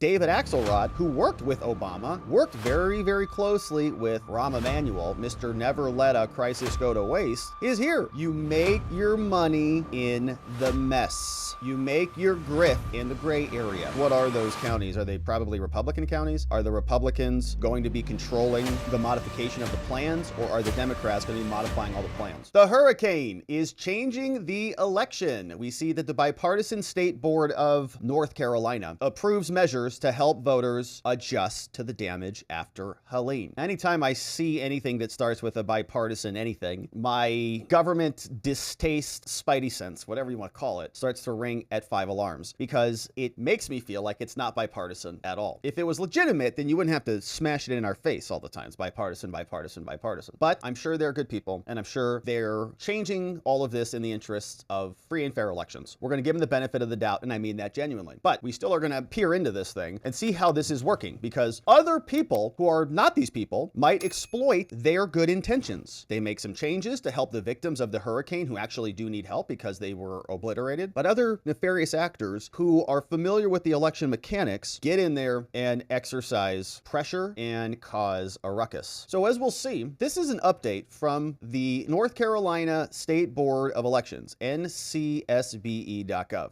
David Axelrod, who worked with Obama, worked very, very closely with Rahm Emanuel, Mr. Never Let a Crisis Go to Waste, is here. You make your money in the mess. You make your grift in the gray area. What are those counties? Are they probably Republican counties? Are the Republicans going to be controlling the modification of the plans, or are the Democrats going to be modifying all the plans? The hurricane is changing the election. We see that the bipartisan state board of North Carolina approves measures to help voters adjust to the damage after Helene. Anytime I see anything that starts with a bipartisan anything, my government distaste spidey sense, whatever you want to call it, starts to ring at 5 alarms, because it makes me feel like it's not bipartisan at all. If it was legitimate, then you wouldn't have to smash it in our face all the time. It's bipartisan, bipartisan, bipartisan. But I'm sure they're good people, and I'm sure they're changing all of this in the interests of free and fair elections. We're going to give them the benefit of the doubt, and I mean that genuinely. But we still are going to peer into this thing and see how this is working, because other people who are not these people might exploit their good intentions. They make some changes to help the victims of the hurricane who actually do need help because they were obliterated. But other nefarious actors who are familiar with the election mechanics get in there and exercise pressure and cause a ruckus. So as we'll see, this is an update from the North Carolina State Board of Elections, ncsbe.gov.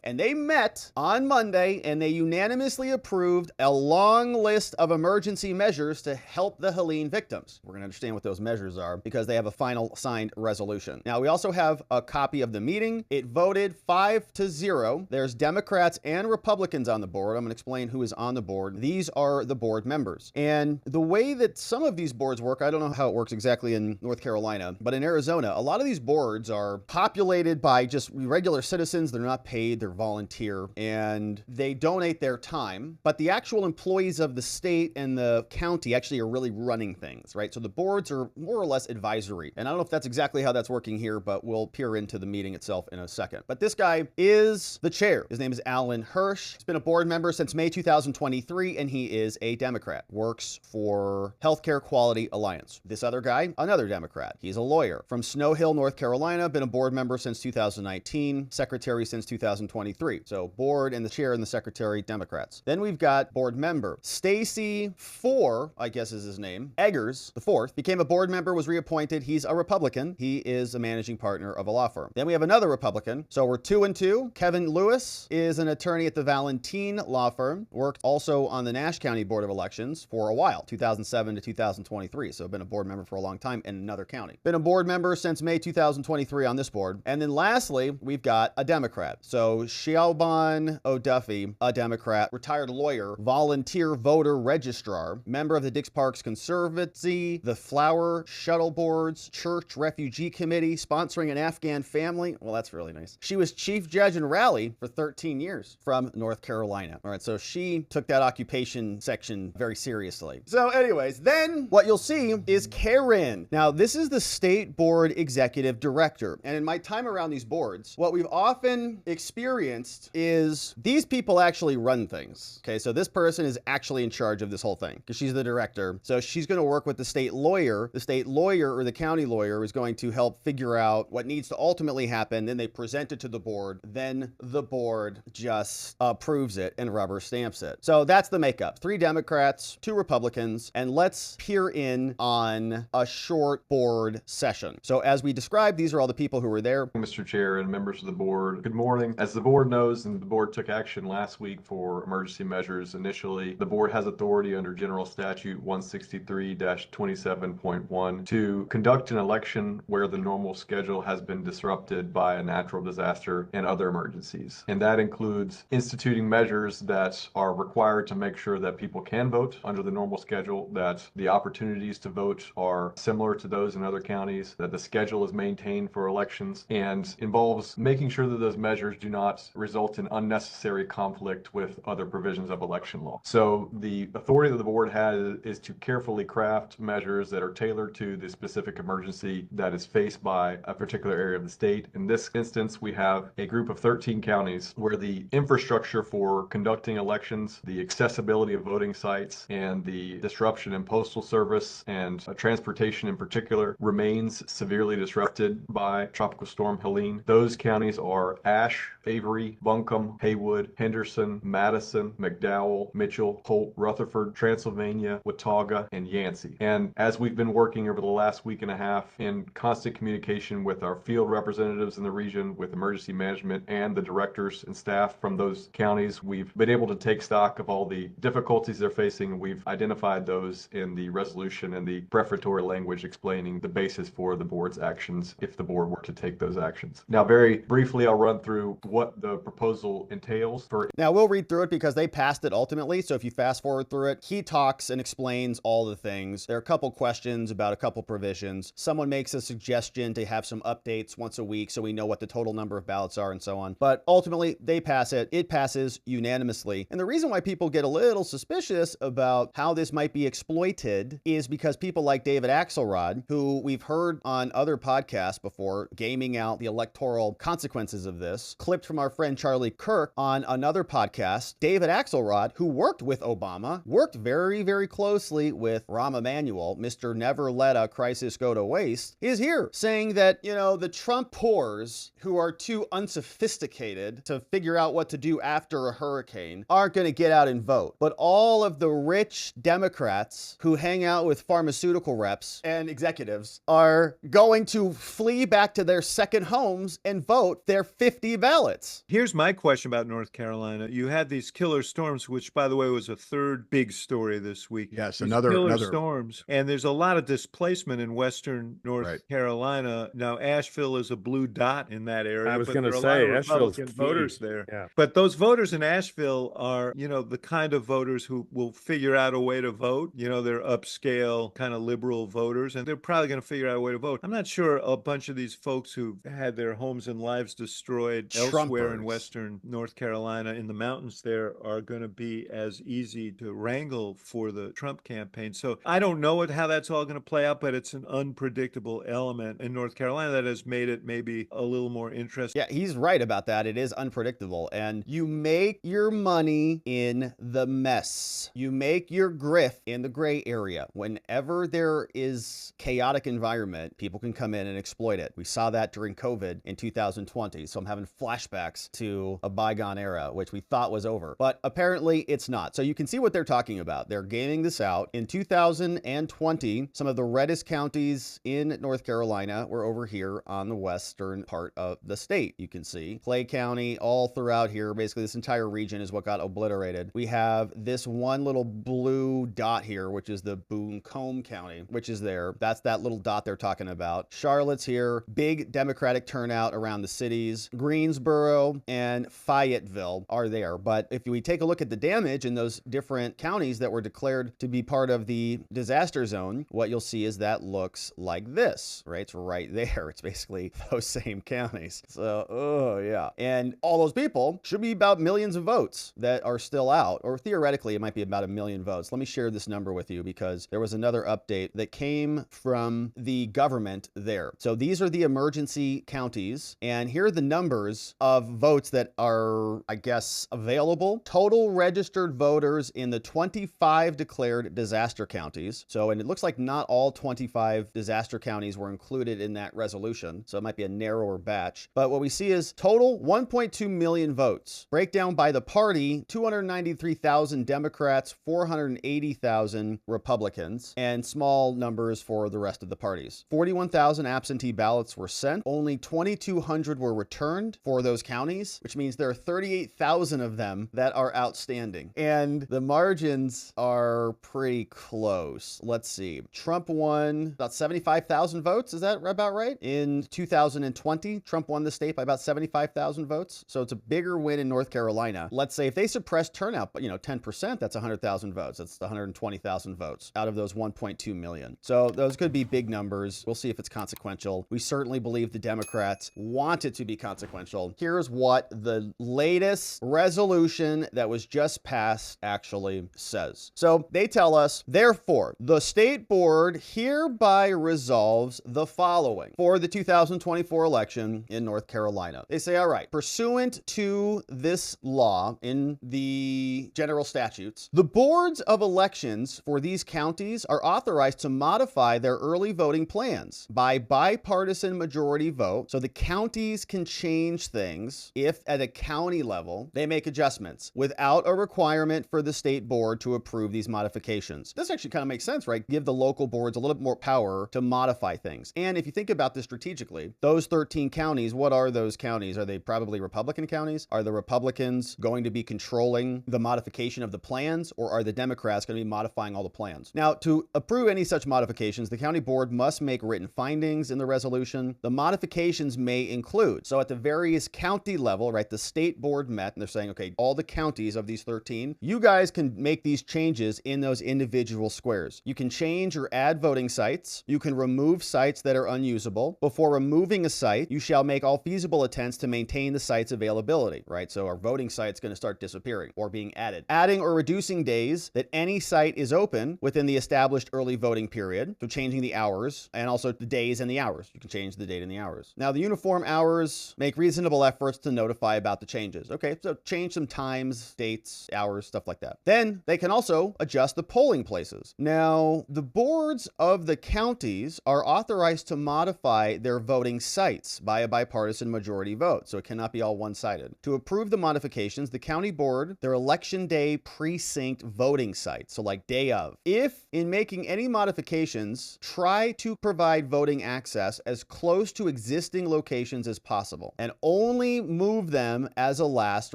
And they met on Monday and they unanimously approved a long list of emergency measures to help the Helene victims. We're going to understand what those measures are because they have a final signed resolution. Now, we also have a copy of the meeting. It voted 5-0. There's Democrats and Republicans on the board. I'm going to explain who is on the board. These are the board members. And the way that some of these boards work, I don't know how it works exactly in North Carolina, but in Arizona, a lot of these boards are populated by just regular citizens. They're not paid, they're volunteer, and they donate their time. But the actual employees of the state and the county actually are really running things, right? So the boards are more or less advisory. And I don't know if that's exactly how that's working here, but we'll peer into the meeting itself in a second. But this guy is the chair. His name is Alan Hirsch. He's been a board member since May 2023, and he is a Democrat. Works for Healthcare Quality Alliance. This other guy, another Democrat. He's a lawyer from Snow Hill, North Carolina. Been a board member since 2019, secretary since 2023. So board and the chair and the secretary, Democrats. Then we've got board member Stacy Four, I guess is his name, Eggers, the fourth, became a board member, was reappointed. He's a Republican. He is a managing partner of a law firm. Then we have another Republican. So we're 2-2. Kevin Lewis is an attorney at the Valentine law firm. Worked also on the Nash County Board of Elections for a while, 2007 to 2023. So been a board member for a long time in another county. Been a board member since May 2023 on this board. And then lastly, we've got a Democrat. So Shelban O'Duffy, a Democrat, retired lawyer, volunteer voter registrar, member of the Dix Parks Conservancy, the Flower Shuttle Boards, Church Refugee Committee, sponsoring an Afghan family. Well, that's really nice. She was chief judge in Raleigh for 13 years from North Carolina. All right, so she took that occupation section very seriously. So anyways, then what you'll see is Karen. Now, this is the state board executive director. And in my time around these boards, what we've often experienced is these people actually run things. Okay, so this person is actually in charge of this whole thing because she's the director. So she's going to work with the state lawyer. The state lawyer or the county lawyer is going to help figure out what needs to ultimately happen. Then they present it to the board. Then the board just approves it and rubber stamps it. So that's the makeup. 3 Democrats, 2 Republicans, and let's peer in on a short board session. So as we described, these are all the people who were there. Mr. Chair and members of the board, good morning. As the board knows, and the board took action last week for emergency measures initially, the board has authority under General Statute 163-27.1 to conduct an election where the normal schedule has been disrupted by a natural disaster and other emergencies. And that includes instituting measures that are required to make sure that people can vote under the normal schedule, that the opportunities to vote are similar to those in other counties, that the schedule is maintained for elections, and involves making sure that those measures do not result in unnecessary conflict with other provisions of election law. So the authority that the board has is to carefully craft measures that are tailored to the specific emergency that is faced by a particular area of the state. In this instance, we have a group of 13 counties where the infrastructure for conducting elections, the accessibility of voting sites, and the disruption in postal service and transportation in particular remains severely disrupted by Tropical Storm Helene. Those counties are Ashe, Avery, Buncombe, Haywood, Henderson, Madison, McDonough, McDowell, Mitchell, Holt, Rutherford, Transylvania, Watauga, and Yancey. And as we've been working over the last week and a half in constant communication with our field representatives in the region, with emergency management and the directors and staff from those counties, we've been able to take stock of all the difficulties they're facing. We've identified those in the resolution and the prefatory language explaining the basis for the board's actions if the board were to take those actions. Now, very briefly, I'll run through what the proposal entails. Now, we'll read through it because they passed it ultimately. So if you fast forward through it, he talks and explains all the things. There are a couple questions about a couple provisions. Someone makes a suggestion to have some updates once a week so we know what the total number of ballots are and so on. But ultimately, they pass it. It passes unanimously. And the reason why people get a little suspicious about how this might be exploited is because people like David Axelrod, who we've heard on other podcasts before, gaming out the electoral consequences of this, clipped from our friend Charlie Kirk on another podcast. David Axelrod, who worked with Obama, worked very, very closely with Rahm Emanuel, Mr. Never Let a Crisis Go to Waste, is here saying that, the Trump pores who are too unsophisticated to figure out what to do after a hurricane aren't going to get out and vote. But all of the rich Democrats who hang out with pharmaceutical reps and executives are going to flee back to their second homes and vote their 50 ballots. Here's my question about North Carolina. You had these killer storms, which, by the way, was a third big story this week. Yes, these another storms. And there's a lot of displacement in western North Carolina. Now, Asheville is a blue dot in that area. I was going to say, Asheville's voters there. Yeah. But those voters in Asheville are, the kind of voters who will figure out a way to vote. They're upscale, kind of liberal voters, and they're probably going to figure out a way to vote. I'm not sure a bunch of these folks who had their homes and lives destroyed elsewhere in western North Carolina in the mountains there are going to be as easy to wrangle for the Trump campaign. So I don't know how that's all going to play out, but it's an unpredictable element in North Carolina that has made it maybe a little more interesting. Yeah, he's right about that. It is unpredictable. And you make your money in the mess. You make your grift in the gray area. Whenever there is chaotic environment, people can come in and exploit it. We saw that during COVID in 2020. So I'm having flashbacks to a bygone era, which we thought was over. But apparently it's not. So you can see what they're talking about. They're gaming this out. In 2020, some of the reddest counties in North Carolina were over here on the western part of the state. You can see Clay County all throughout here. Basically, this entire region is what got obliterated. We have this one little blue dot here, which is the Boone-Combe County, which is there. That's that little dot they're talking about. Charlotte's here. Big Democratic turnout around the cities. Greensboro and Fayetteville are there. But if we take a look at the damage in those different counties that were declared to be part of the disaster zone, what you'll see is that looks like this, right? It's right there. It's basically those same counties. So, oh yeah. And all those people should be about millions of votes that are still out, or theoretically it might be about 1 million votes. Let me share this number with you because there was another update that came from the government there. So these are the emergency counties, and here are the numbers of votes that are, I guess, available. Total registered voters in the 25 declared disaster counties. So, and it looks like not all 25 disaster counties were included in that resolution. So it might be a narrower batch. But what we see is total 1.2 million votes. Breakdown by the party, 293,000 Democrats, 480,000 Republicans, and small numbers for the rest of the parties. 41,000 absentee ballots were sent. Only 2,200 were returned for those counties, which means there are 38,000 of them that are outstanding. And the margins are pretty close. Let's see. Trump won about 75,000 votes. Is that about right? In 2020, Trump won the state by about 75,000 votes. So it's a bigger win in North Carolina. Let's say if they suppress turnout, 10%, that's 100,000 votes. That's 120,000 votes out of those 1.2 million. So those could be big numbers. We'll see if it's consequential. We certainly believe the Democrats want it to be consequential. Here's what the latest resolution that was just passed actually says. So they tell us, therefore, the state board hereby resolves the following for the 2024 election in North Carolina. They say, all right, pursuant to this law in the general statutes, the boards of elections for these counties are authorized to modify their early voting plans by bipartisan majority vote. So the counties can change things if at a county level they make adjustments without without a requirement for the state board to approve these modifications. This actually kind of makes sense, right? Give the local boards a little bit more power to modify things. And if you think about this strategically, those 13 counties, what are those counties? Are they probably Republican counties? Are the Republicans going to be controlling the modification of the plans, or are the Democrats going to be modifying all the plans? Now, to approve any such modifications, the county board must make written findings in the resolution. The modifications may include, so at the various county level, right, the state board met and they're saying, okay, all the counties of these 13, you guys can make these changes in those individual squares. You can change or add voting sites. You can remove sites that are unusable. Before removing a site, you shall make all feasible attempts to maintain the site's availability, right? So our voting site's going to start disappearing or being added. Adding or reducing days that any site is open within the established early voting period. So changing the hours and also the days and the hours. You can change the date and the hours. Now, the uniform hours make reasonable efforts to notify about the changes. Okay, so change some times, dates, hours, stuff like that. Then they can also adjust the polling places. Now, the boards of the counties are authorized to modify their voting sites by a bipartisan majority vote, so it cannot be all one-sided. To approve the modifications, the county board, their election day precinct voting site, so like day of. If in making any modifications, try to provide voting access as close to existing locations as possible, and only move them as a last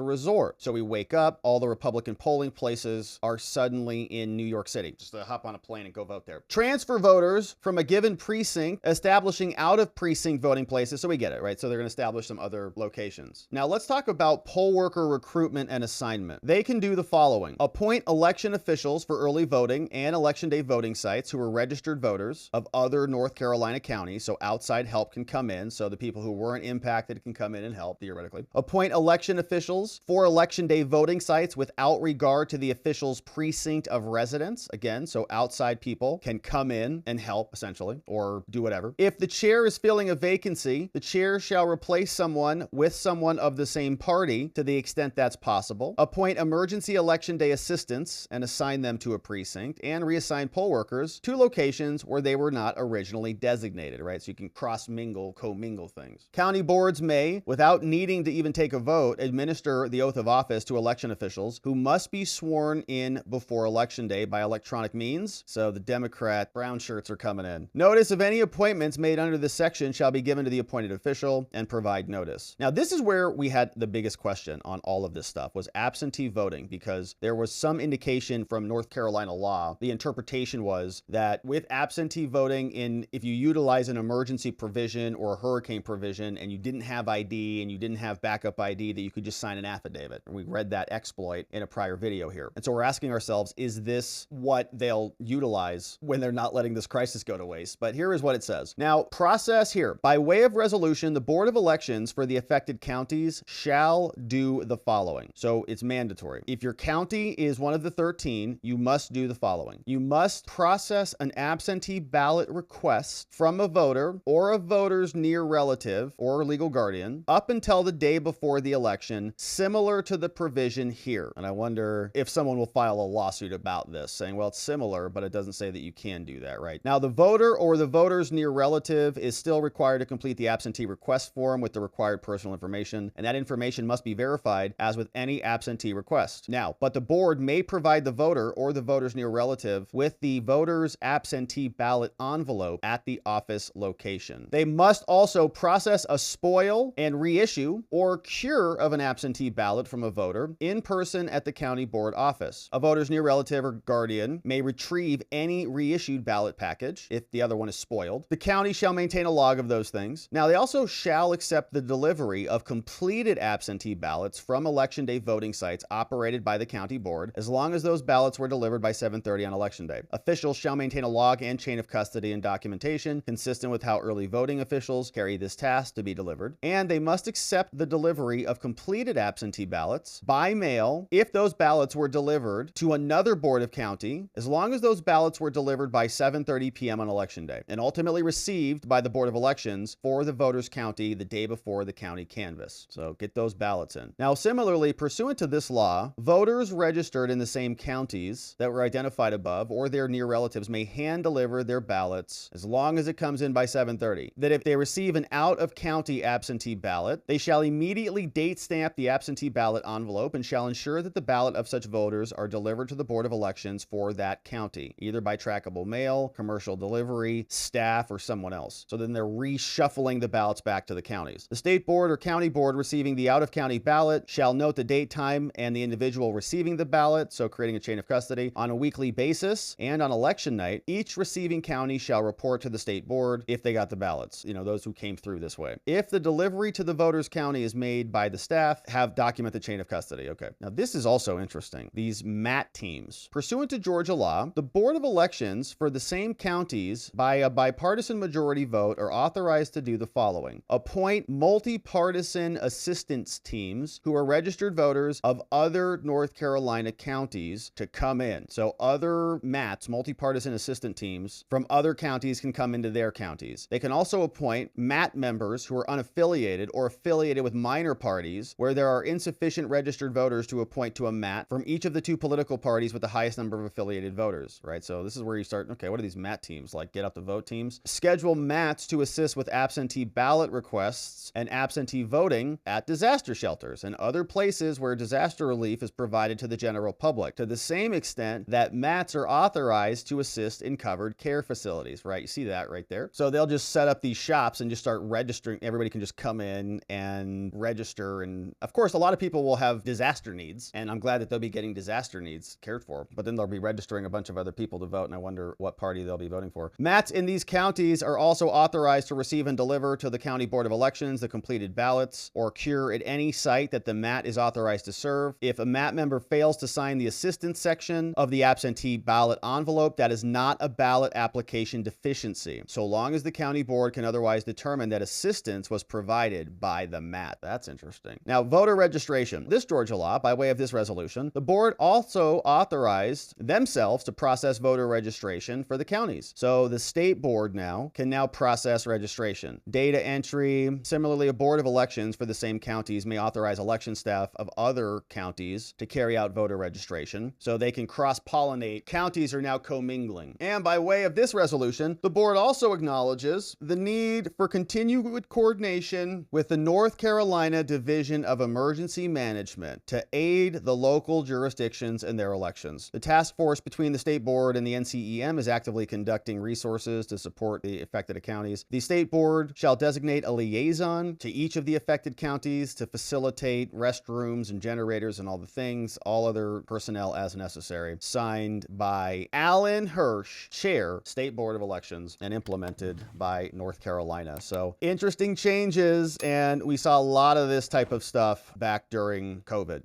resort. So we wake up, all the Republican polling places are suddenly in New York City. Just to hop on a plane and go vote there. Transfer voters from a given precinct, establishing out of precinct voting places. So we get it, right? So they're going to establish some other locations. Now let's talk about poll worker recruitment and assignment. They can do the following: appoint election officials for early voting and election day voting sites who are registered voters of other North Carolina counties. So outside help can come in. So the people who weren't impacted can come in and help, theoretically. Appoint election officials for election day voting sites without regard to the official's precinct of residence. Again, so outside people can come in and help, essentially, or do whatever. If the chair is filling a vacancy, the chair shall replace someone with someone of the same party to the extent that's possible. Appoint emergency election day assistants and assign them to a precinct, and reassign poll workers to locations where they were not originally designated, right? So you can cross-mingle, co-mingle things. County boards may, without needing to even take a vote, administer the oath of office to election officials who must be sworn in before election day by electronic means. So the Democrat brown shirts are coming in. Notice of any appointments made under this section shall be given to the appointed official, and provide notice. Now, this is where we had the biggest question on all of this stuff, was absentee voting, because there was some indication from North Carolina law. The interpretation was that with absentee voting, if you utilize an emergency provision or a hurricane provision and you didn't have ID and you didn't have backup ID, that you could just sign an affidavit. And we read that exploit in a prior video here. And so we're asking ourselves, is this what they'll utilize when they're not letting this crisis go to waste? But here is what it says. Now, process here. By way of resolution, the Board of Elections for the affected counties shall do the following. So it's mandatory. If your county is one of the 13, you must do the following. You must process an absentee ballot request from a voter or a voter's near relative or legal guardian up until the day before the election, similar to the provision here. And I wonder if someone will file a lawsuit about this, saying, well, it's similar, but it doesn't say that you can do that, right? Now, the voter or the voter's near relative is still required to complete the absentee request form with the required personal information, and that information must be verified as with any absentee request. Now, but the board may provide the voter or the voter's near relative with the voter's absentee ballot envelope at the office location. They must also process a spoil and reissue or cure of an absentee ballot from a voter in person at the county board office. A voter's near relative or guardian may retrieve any reissued ballot package if the other one is spoiled. The county shall maintain a log of those things. Now, they also shall accept the delivery of completed absentee ballots from election day voting sites operated by the county board, as long as those ballots were delivered by 7:30 on election day. Officials shall maintain a log and chain of custody and documentation consistent with how early voting officials carry this task to be delivered. And they must accept the delivery of completed absentee ballots by mail if those ballots were delivered to another board of county, as long as those ballots were delivered by 7:30 p.m. on election day, and ultimately received by the Board of Elections for the voter's county the day before the county canvass. So get those ballots in. Now, similarly, pursuant to this law, voters registered in the same counties that were identified above or their near relatives may hand deliver their ballots as long as it comes in by 7:30. That if they receive an out-of-county absentee ballot, they shall immediately date stamp the absentee ballot envelope and shall shall ensure that the ballot of such voters are delivered to the Board of Elections for that county, either by trackable mail, commercial delivery, staff, or someone else. So then they're reshuffling the ballots back to the counties. The state board or county board receiving the out-of-county ballot shall note the date, time, and the individual receiving the ballot, so creating a chain of custody, on a weekly basis, and on election night, each receiving county shall report to the state board if they got the ballots, those who came through this way. If the delivery to the voter's county is made by the staff, document the chain of custody. Okay. Now, this is also interesting. These MAT teams. Pursuant to Georgia law, the Board of Elections for the same counties by a bipartisan majority vote are authorized to do the following. Appoint multi-partisan assistance teams who are registered voters of other North Carolina counties to come in. So other MATs, multi-partisan assistant teams from other counties can come into their counties. They can also appoint MAT members who are unaffiliated or affiliated with minor parties where there are insufficient registered voters to appoint to a MAT from each of the two political parties with the highest number of affiliated voters, right? So this is where you start, okay, what are these MAT teams, like get out the vote teams? Schedule MATs to assist with absentee ballot requests and absentee voting at disaster shelters and other places where disaster relief is provided to the general public, to the same extent that MATs are authorized to assist in covered care facilities, right? You see that right there. So they'll just set up these shops and just start registering. Everybody can just come in and register. And of course, a lot of people will have disaster needs, and I'm glad that they'll be getting disaster needs cared for, but then they'll be registering a bunch of other people to vote, and I wonder what party they'll be voting for. MATs in these counties are also authorized to receive and deliver to the County Board of Elections the completed ballots or cure at any site that the MAT is authorized to serve. If a MAT member fails to sign the assistance section of the absentee ballot envelope, that is not a ballot application deficiency, so long as the county board can otherwise determine that assistance was provided by the MAT. That's interesting. Now, voter registration. This Georgia law, by way of this resolution, the board also authorized themselves to process voter registration for the counties. So the state board can now process registration. Data entry. Similarly, a board of elections for the same counties may authorize election staff of other counties to carry out voter registration, so they can cross-pollinate. Counties are now commingling. And by way of this resolution, the board also acknowledges the need for continued coordination with the North Carolina Division of Emergency Management to aid the local jurisdictions in their elections. The task force between the state board and the NCEM is actively conducting resources to support the affected counties. The state board shall designate a liaison to each of the affected counties to facilitate restrooms and generators and all the things, all other personnel as necessary. Signed by Alan Hirsch, Chair, State Board of Elections, and implemented by North Carolina. So interesting changes, and we saw a lot of this type of stuff back during COVID.